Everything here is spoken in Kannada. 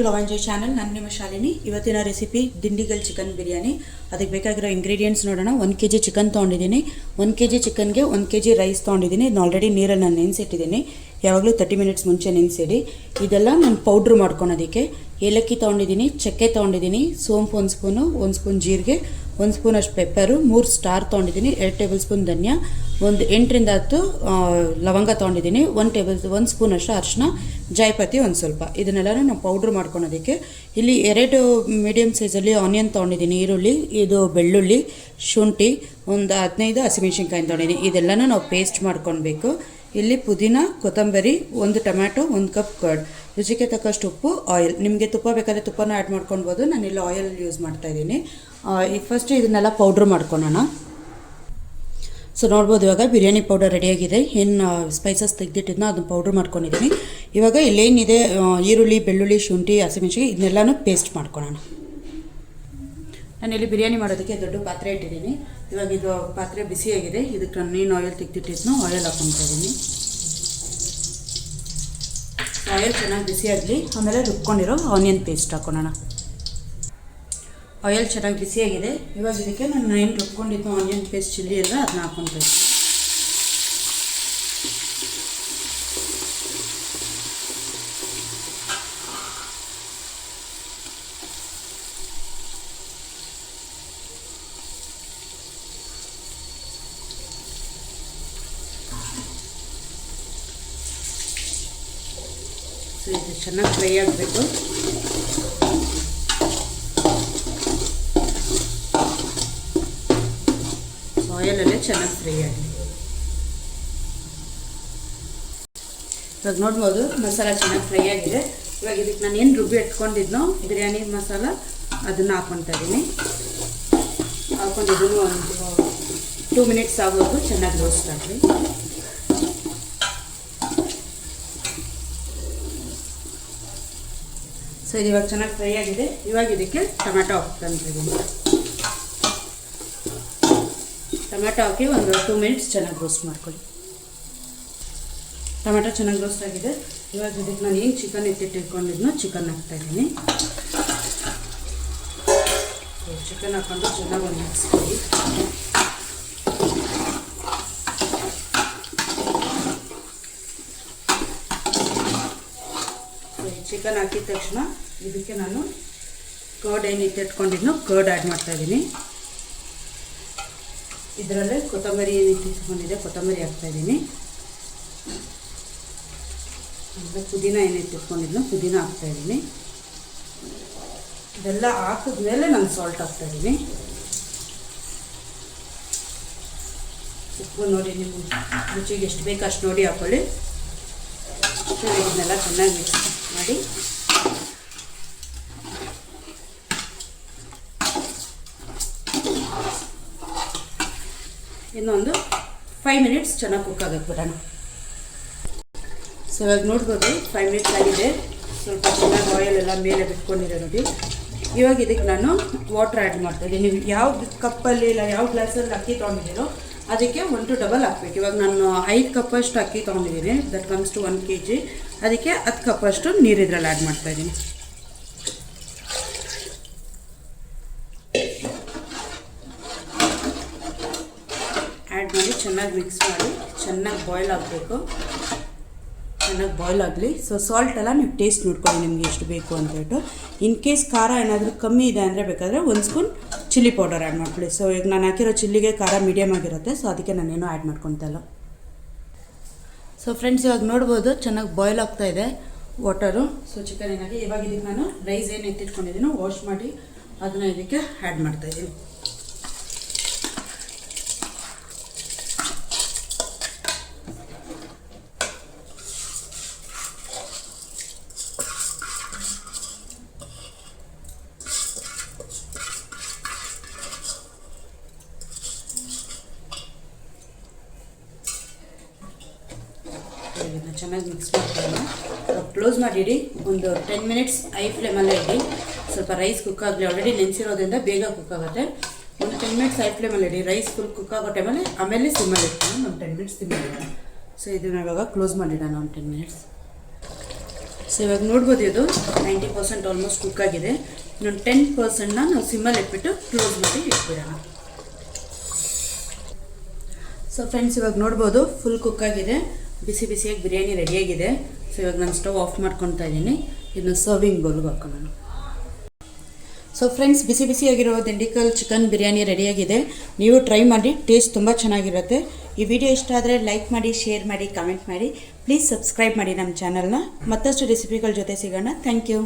To love enjoy channel. ನಾನು ನಿಮ್ಮ ಶಾಲಿನಿ. ಇವತ್ತಿನ ರೆಸಿಪಿ ದಿಂಡಿಗಲ್ ಚಿಕನ್ ಬಿರಿಯಾನಿ. ಅದಕ್ಕೆ ಬೇಕಾಗಿರೋ ಇಂಗ್ರೀಡಿಯೆಂಟ್ಸ್ ನೋಡೋಣ. 1 kg ಚಿಕನ್ ತೊಗೊಂಡಿದ್ದೀನಿ. 1 kg ಚಿಕನ್ಗೆ 1 kg ರೈಸ್ ತೊಗೊಂಡಿದ್ದೀನಿ. ಇದನ್ನ ಆಲ್ರೆಡಿ ನೀರಲ್ಲಿ ನಾನು ನೆನೆಸಿಟ್ಟಿದ್ದೀನಿ. ಯಾವಾಗಲೂ 30 ಮಿನಿಟ್ಸ್ ಮುಂಚೆ ನೆನೆಸಿಡಿ. ಇದೆಲ್ಲ ನಾನು ಪೌಡ್ರ್ ಮಾಡ್ಕೊಳೋದಕ್ಕೆ ಏಲಕ್ಕಿ ತೊಗೊಂಡಿದ್ದೀನಿ, ಚಕ್ಕೆ ತೊಗೊಂಡಿದ್ದೀನಿ, ಸೋಂಪು 1 ಸ್ಪೂನು, 1 ಸ್ಪೂನ್ ಜೀರಿಗೆ, 1 ಸ್ಪೂನ್ ಅಷ್ಟು ಪೆಪ್ಪರು, 3 ಸ್ಟಾರ್ ತೊಗೊಂಡಿದ್ದೀನಿ, 2 ಟೇಬಲ್ ಸ್ಪೂನ್ ಧನಿಯಾ, ಒಂದು 8 ರಿಂದ 10 ಲವಂಗ ತೊಗೊಂಡಿದ್ದೀನಿ, 1 ಸ್ಪೂನ್ ಅಷ್ಟು ಅರಿಶಿನ, ಜಾಯಿಪತಿ ಒಂದು ಸ್ವಲ್ಪ. ಇದನ್ನೆಲ್ಲ ನಾವು ಪೌಡ್ರ್ ಮಾಡ್ಕೊಳೋದಕ್ಕೆ ಇಲ್ಲಿ 2 ಮೀಡಿಯಮ್ ಸೈಜಲ್ಲಿ ಆನಿಯನ್ ತೊಗೊಂಡಿದ್ದೀನಿ, ಈರುಳ್ಳಿ, ಇದು ಬೆಳ್ಳುಳ್ಳಿ, ಶುಂಠಿ, ಒಂದು 15 ಹಸಿಮೆಣ್ಸಿನ್ಕಾಯಿ ತೊಗೊಂಡಿದ್ದೀನಿ. ಇದೆಲ್ಲನೂ ನಾವು ಪೇಸ್ಟ್ ಮಾಡ್ಕೊಳ್ಬೇಕು. ಇಲ್ಲಿ ಪುದೀನ, ಕೊತ್ತಂಬರಿ, 1 ಟೊಮ್ಯಾಟೊ, 1 ಕಪ್ ಕರ್ಡ್, ರುಚಿಗೆ ತಕ್ಕಷ್ಟು ಉಪ್ಪು, ಆಯಿಲ್. ನಿಮಗೆ ತುಪ್ಪ ಬೇಕಾದರೆ ತುಪ್ಪನೂ ಆ್ಯಡ್ ಮಾಡ್ಕೊಳ್ಬೋದು. ನಾನಿಲ್ಲಿ ಆಯಿಲ್ ಯೂಸ್ ಮಾಡ್ತಾಯಿದ್ದೀನಿ. ಫಸ್ಟ್ ಇದನ್ನೆಲ್ಲ ಪೌಡ್ರ್ ಮಾಡ್ಕೊಳೋಣ. ಸೊ ನೋಡ್ಬೋದು, ಇವಾಗ ಬಿರಿಯಾನಿ ಪೌಡರ್ ರೆಡಿಯಾಗಿದೆ. ಏನು ಸ್ಪೈಸಸ್ ತೆಗೆದಿಟ್ಟಿದ್ನೋ ಅದನ್ನು ಪೌಡ್ರ್ ಮಾಡ್ಕೊಂಡಿದ್ದೀನಿ. ಇವಾಗ ಇಲ್ಲೇನಿದೆ ಈರುಳ್ಳಿ, ಬೆಳ್ಳುಳ್ಳಿ, ಶುಂಠಿ, ಹಸಿಮೆಣ್ಸಿನ್ಕಾಯಿ ಇದನ್ನೆಲ್ಲನೂ ಪೇಸ್ಟ್ ಮಾಡ್ಕೊಳ್ಳೋಣ. ನಾನಿಲ್ಲಿ ಬಿರಿಯಾನಿ ಮಾಡೋದಕ್ಕೆ ದೊಡ್ಡ ಪಾತ್ರೆ ಇಟ್ಟಿದ್ದೀನಿ. ಇವಾಗ ಇದು ಪಾತ್ರೆ ಬಿಸಿಯಾಗಿದೆ. ಇದಕ್ಕೆ ನಾನು ಏನು ಆಯಿಲ್ ತೆಗೆದಿಟ್ಟಿದ್ನೋ ಆಯಿಲ್ ಹಾಕ್ಕೊತಾ ಇದ್ದೀನಿ. ಆಯಿಲ್ ಚೆನ್ನಾಗಿ ಬಿಸಿಯಾಗಲಿ. ಆಮೇಲೆ ರುಬ್ಕೊಂಡಿರೋ ಆನಿಯನ್ ಪೇಸ್ಟ್ ಹಾಕೋಣ. ಆಯಿಲ್ ಚೆನ್ನಾಗಿ ಬಿಸಿಯಾಗಿದೆ. ಇವಾಗ ಇದಕ್ಕೆ ನಾನು ಏನು ರುಬ್ಕೊಂಡಿದ್ದು ಆನಿಯನ್ ಪೇಸ್ಟ್ ಚಿಲ್ಲಿ ಎಲ್ಲ ಅದನ್ನ ಹಾಕ್ಕೊತಾ ಇದ್ದೀನಿ. ಸೊ ಇದು ಚೆನ್ನಾಗಿ ಫ್ರೈ ಆಗಬೇಕು. ಆಯಿಲಲ್ಲೇ ಚೆನ್ನಾಗಿ ಫ್ರೈ ಆಗಲಿ. ಇವಾಗ ನೋಡ್ಬೋದು ಮಸಾಲ ಚೆನ್ನಾಗಿ ಫ್ರೈ ಆಗಿದೆ. ಇವಾಗ ಇದಕ್ಕೆ ನಾನು ಏನು ರುಬ್ಬಿ ಇಟ್ಕೊಂಡಿದ್ನೋ ಬಿರಿಯಾನಿ ಮಸಾಲ ಅದನ್ನು ಹಾಕ್ಕೊತಾ ಇದ್ದೀನಿ. ಹಾಕ್ಕೊಂಡಿದ್ದು ಒಂದು 2 ಮಿನಿಟ್ಸ್ ಆಗೋದು ಚೆನ್ನಾಗಿ ರೋಸ್ಟ್ ಆಗಲಿ. ಸೊ ಇದು ಇವಾಗ ಚೆನ್ನಾಗಿ ಫ್ರೈ ಆಗಿದೆ. ಇವಾಗ ಇದಕ್ಕೆ ಟೊಮ್ಯಾಟೊ ಹಾಕ್ತಾಯಿದ್ದೀನಿ. ಟೊಮ್ಯಾಟೊ ಹಾಕಿ ಒಂದು 2 ಮಿನಿಟ್ಸ್ ಚೆನ್ನಾಗಿ ರೋಸ್ಟ್ ಮಾಡ್ಕೊಳ್ಳಿ. ಟೊಮ್ಯಾಟೊ ಚೆನ್ನಾಗಿ ರೋಸ್ಟ್ ಆಗಿದೆ. ಇವಾಗ ಇದಕ್ಕೆ ನಾನು ಏನು ಚಿಕನ್ ಇಟ್ಕೊಂಡಿದ್ನೋ ಚಿಕನ್ ಹಾಕ್ತಾಯಿದ್ದೀನಿ. ಚಿಕನ್ ಹಾಕ್ಕೊಂಡು ಚೆನ್ನಾಗಿ ಒಂದು ಮಿಕ್ಸ್ ಮಾಡಿ. ಚಿಕನ್ ಹಾಕಿದ ತಕ್ಷಣ ಇದಕ್ಕೆ ನಾನು ಕರ್ಡ್ ಏನು ಇಟ್ಕೊಂಡಿದ್ನೋ ಕರ್ಡ್ ಆ್ಯಡ್ ಮಾಡ್ತಾಯಿದ್ದೀನಿ. ಇದರಲ್ಲೇ ಕೊತ್ತಂಬರಿ ಏನು ಇಟ್ಕೊಂಡಿದ್ದೆ ಕೊತ್ತಂಬರಿ ಹಾಕ್ತಾಯಿದ್ದೀನಿ. ಆಮೇಲೆ ಪುದೀನ ಏನು ಇಟ್ಕೊಂಡಿದ್ನೋ ಪುದೀನ ಹಾಕ್ತಾಯಿದ್ದೀನಿ. ಇದೆಲ್ಲ ಹಾಕಿದ್ಮೇಲೆ ನಾನು ಸಾಲ್ಟ್ ಹಾಕ್ತಾಯಿದ್ದೀನಿ. ಉಪ್ಪು ನೋಡಿ ನಿಮ್ಮ ರುಚಿಗೆ ಎಷ್ಟು ಬೇಕು ಅಷ್ಟು ನೋಡಿ ಹಾಕ್ಕೊಳ್ಳಿ. ಇದನ್ನೆಲ್ಲ ಚೆನ್ನಾಗಿ ಮಿಕ್ಸ್ ಮಾಡಿ ಇನ್ನೊಂದು 5 ಮಿನಿಟ್ಸ್ ಚೆನ್ನಾಗಿ ಕುಕ್ ಆಗಕ್ಕೆ ಬಿಡೋಣ. ಸೊ ಇವಾಗ ನೋಡ್ಬೋದು 5 ಮಿನಿಟ್ಸ್ ಆಗಿದೆ. ಸ್ವಲ್ಪ ಚೆನ್ನಾಗಿ ಆಯಿಲ್ ಎಲ್ಲ ಮೇಲೆ ಬಿಟ್ಕೊಂಡಿರೋ ನೋಡಿ. ಇವಾಗ ಇದಕ್ಕೆ ನಾನು ವಾಟರ್ ಆ್ಯಡ್ ಮಾಡ್ತಾಯಿದ್ದೀನಿ. ನೀವು ಯಾವ ಕಪ್ಪಲ್ಲಿ ಇಲ್ಲ ಯಾವ ಗ್ಲಾಸಲ್ಲಿ ಅಕ್ಕಿ ತೊಗೊಂಡಿದ್ದೀರೋ ಅದಕ್ಕೆ 1 to ಡಬಲ್ ಹಾಕ್ಬೇಕು. ಇವಾಗ ನಾನು 5 ಕಪ್ಪಷ್ಟು ಅಕ್ಕಿ ತೊಗೊಂಡಿದ್ದೀನಿ. That comes to 1 kg. ಅದಕ್ಕೆ 10 ಕಪ್ಪಷ್ಟು ನೀರು ಇದರಲ್ಲಿ ಆ್ಯಡ್ ಮಾಡ್ತಾಯಿದ್ದೀನಿ. ಆ್ಯಡ್ ಮಾಡಿ ಚೆನ್ನಾಗಿ ಮಿಕ್ಸ್ ಮಾಡಿ ಚೆನ್ನಾಗಿ ಬಾಯ್ಲ್ ಆಗಬೇಕು. ಚೆನ್ನಾಗಿ ಬಾಯ್ಲ್ ಆಗಲಿ. ಸೊ ಸಾಲ್ಟ್ ಎಲ್ಲ ನೀವು ಟೇಸ್ಟ್ ನೋಡ್ಕೊಳ್ಳಿ ನಿಮಗೆ ಎಷ್ಟು ಬೇಕು ಅಂತೇಳ್ಬಿಟ್ಟು. ಇನ್ ಕೇಸ್ ಖಾರ ಏನಾದರೂ ಕಮ್ಮಿ ಇದೆ ಅಂದರೆ ಬೇಕಾದರೆ 1 ಸ್ಪೂನ್ ಚಿಲ್ಲಿ ಪೌಡರ್ ಆ್ಯಡ್ ಮಾಡ್ಕೊಳ್ಳಿ. ಸೊ ಈಗ ನಾನು ಹಾಕಿರೋ ಚಿಲ್ಲಿಗೆ ಖಾರ ಮೀಡಿಯಮ್ ಆಗಿರುತ್ತೆ. ಸೊ ಅದಕ್ಕೆ ನಾನೇನು ಆ್ಯಡ್ ಮಾಡ್ಕೊತಾ ಇಲ್ಲ. ಸೊ ಫ್ರೆಂಡ್ಸ್ ಇವಾಗ ನೋಡ್ಬೋದು ಚೆನ್ನಾಗಿ ಬಾಯ್ಲ್ ಆಗ್ತಾಯಿದೆ ವಾಟರು. ಸೊ ಚಿಕನ್ ಏನಾಗಿ ಇವಾಗ ಇದಕ್ಕೆ ನಾನು ರೈಸ್ ಏನು ಎತ್ತಿಟ್ಕೊಂಡಿದ್ದೀನೋ ವಾಶ್ ಮಾಡಿ ಅದನ್ನು ಇದಕ್ಕೆ ಆ್ಯಡ್ ಮಾಡ್ತಾಯಿದ್ದೀನಿ. ಇದನ್ನು ಚೆನ್ನಾಗಿ ಮಿಕ್ಸ್ ಮಾಡ್ಕೊಳ್ಳೋಣ. ಕ್ಲೋಸ್ ಮಾಡಿಡಿ. ಒಂದು 10 ಮಿನಿಟ್ಸ್ ಐ ಫ್ಲೇಮಲ್ಲೇ ಇಡಿ. ಸ್ವಲ್ಪ ರೈಸ್ ಕುಕ್ ಆಗಲಿ. ಆಲ್ರೆಡಿ ನೆನೆಸಿರೋದ್ರಿಂದ ಬೇಗ ಕುಕ್ ಆಗುತ್ತೆ. ಒಂದು 10 ಮಿನಿಟ್ಸ್ ಐ ಫ್ಲೇಮಲ್ಲಿ ಇಡಿ. ರೈಸ್ ಫುಲ್ ಕುಕ್ ಆಗೋ ಟೈಮಲ್ಲಿ ಆಮೇಲೆ ಸಿಮ್ಮಲ್ಲಿ ಇಡ್ತೀನಿ. ಒಂದು 10 ಮಿನಿಟ್ಸ್ ಸಿಮ್ಮಲ್ಲಿ. ಸೊ ಇದನ್ನು ಇವಾಗ ಕ್ಲೋಸ್ ಮಾಡಿಡೋಣ ಒಂದು 10 ಮಿನಿಟ್ಸ್. ಸೊ ಇವಾಗ ನೋಡ್ಬೋದು ಇದು 90% ಆಲ್ಮೋಸ್ಟ್ ಕುಕ್ ಆಗಿದೆ. ಇನ್ನೊಂದು 10%ನ ನಾವು ಸಿಮ್ಮಲ್ಲಿ ಇಟ್ಬಿಟ್ಟು ಕ್ಲೋಸ್ ಮಾಡಿ ಇಟ್ಬಿಡೋಣ. ಸೊ ಫ್ರೆಂಡ್ಸ್ ಇವಾಗ ನೋಡ್ಬೋದು ಫುಲ್ ಕುಕ್ ಆಗಿದೆ, ಬಿಸಿ ಬಿಸಿಯಾಗಿ ಬಿರಿಯಾನಿ ರೆಡಿಯಾಗಿದೆ. ಸೊ ಇವಾಗ ನಾನು ಸ್ಟವ್ ಆಫ್ ಮಾಡ್ಕೊತಾ ಇದ್ದೀನಿ. ಇನ್ನು ಸರ್ವಿಂಗ್ ಬೌಲ್ಗೆ ಹಾಕೋಣ. ಸೊ ಫ್ರೆಂಡ್ಸ್ ಬಿಸಿ ಬಿಸಿಯಾಗಿರೋ ದಿಂಡಿಗಲ್ ಚಿಕನ್ ಬಿರಿಯಾನಿ ರೆಡಿಯಾಗಿದೆ. ನೀವು ಟ್ರೈ ಮಾಡಿ, ಟೇಸ್ಟ್ ತುಂಬ ಚೆನ್ನಾಗಿರುತ್ತೆ. ಈ ವಿಡಿಯೋ ಇಷ್ಟ ಆದರೆ ಲೈಕ್ ಮಾಡಿ, ಶೇರ್ ಮಾಡಿ, ಕಮೆಂಟ್ ಮಾಡಿ. ಪ್ಲೀಸ್ ಸಬ್ಸ್ಕ್ರೈಬ್ ಮಾಡಿ ನಮ್ಮ ಚಾನಲ್ನ. ಮತ್ತಷ್ಟು ರೆಸಿಪಿಗಳ ಜೊತೆ ಸಿಗೋಣ. Thank you.